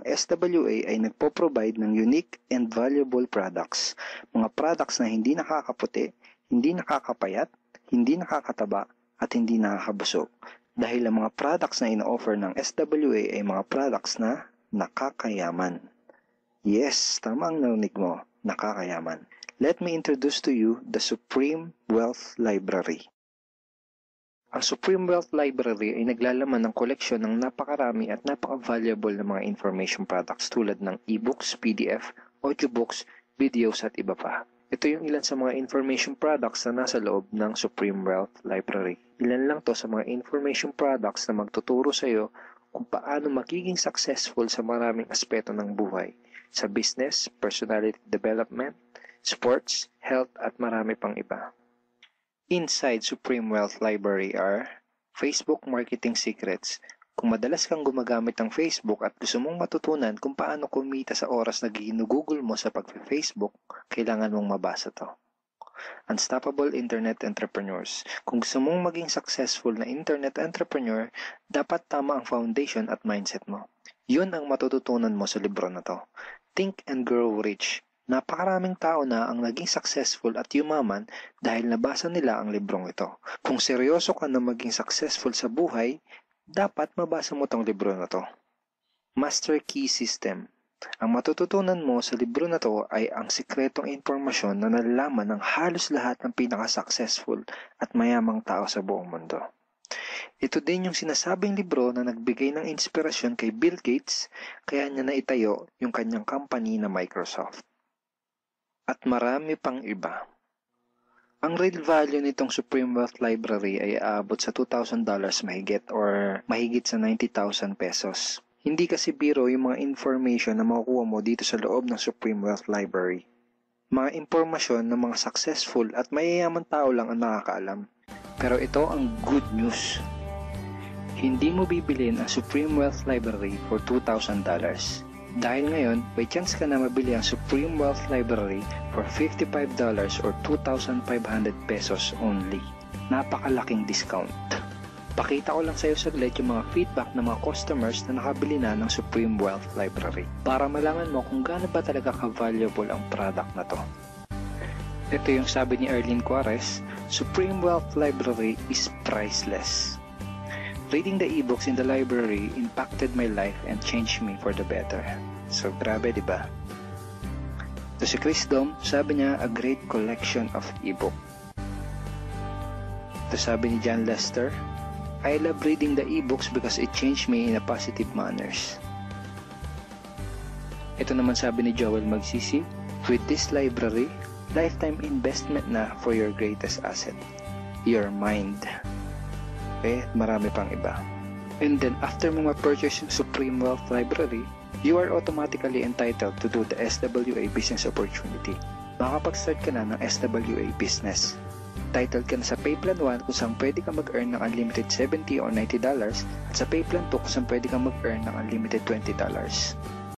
SWA ay nagpo-provide ng unique and valuable products. Mga products na hindi nakakaputi, hindi nakakapayat, hindi nakakataba, at hindi nakakabusog. Dahil ang mga products na ino-offer ng SWA ay mga products na nakakayaman. Yes, tama ang narinig mo, nakakayaman. Let me introduce to you the Supreme Wealth Library. Ang Supreme Wealth Library ay naglalaman ng koleksyon ng napakarami at napaka-valuable na mga information products tulad ng e-books, PDF, audiobooks, videos at iba pa. Ito yung ilan sa mga information products na nasa loob ng Supreme Wealth Library. Ilan lang to sa mga information products na magtuturo sa iyo kung paano magiging successful sa maraming aspeto ng buhay, sa business, personality development, sports, health at marami pang iba. Inside Supreme Wealth Library are Facebook Marketing Secrets. Kung madalas kang gumagamit ng Facebook at gusto mong matutunan kung paano kumita sa oras na ginugugol mo sa pag-Facebook, kailangan mong mabasa to. Unstoppable Internet Entrepreneurs. Kung gusto mong maging successful na internet entrepreneur, dapat tama ang foundation at mindset mo. Yun ang matututunan mo sa libro na to. Think and Grow Rich. Napakaraming tao na ang naging successful at yumaman dahil nabasa nila ang librong ito. Kung seryoso ka na maging successful sa buhay, dapat mabasa mo tong libro na to. Master Key System. Ang matututunan mo sa libro na to ay ang sikretong impormasyon na nalalaman ng halos lahat ng pinaka-successful at mayamang tao sa buong mundo. Ito din yung sinasabing libro na nagbigay ng inspirasyon kay Bill Gates, kaya niya naitayo yung kanyang company na Microsoft. At marami pang iba. Ang real value nitong Supreme Wealth Library ay aabot sa $2,000 mahigit or mahigit sa 90,000 pesos. Hindi kasi biro yung mga information na makukuha mo dito sa loob ng Supreme Wealth Library. Mga impormasyon ng mga successful at mayayaman tao lang ang nakakaalam. Pero ito ang good news. Hindi mo bibilin ang Supreme Wealth Library for $2,000. Dahil ngayon, may chance ka na mabili ang Supreme Wealth Library for $55 or 2,500 pesos only. Napakalaking discount. Pakita ko lang sa iyo saglit yung mga feedback ng mga customers na nakabili na ng Supreme Wealth Library para malaman mo kung gaano ba talaga ka-valuable ang product na to. Ito yung sabi ni Erlene Juarez, Supreme Wealth Library is priceless. Reading the e-books in the library impacted my life and changed me for the better. So, grabe, di ba? To si Chris Dom, sabi niya, a great collection of e-book. To sabi ni John Lester, I love reading the e-books because it changed me in a positive manners. Ito naman sabi ni Joel Magsisi, with this library, lifetime investment na for your greatest asset, your mind. Okay, marami pang iba. And then, after mo ma-purchase yung Supreme Wealth Library, you are automatically entitled to do the SWA business opportunity. Makakapag-start ka na ng SWA business. Titled ka na sa Payplan 1 kung saan pwede ka mag-earn ng unlimited $70 or $90 at sa Payplan 2 kung saan pwede ka mag-earn ng unlimited $20.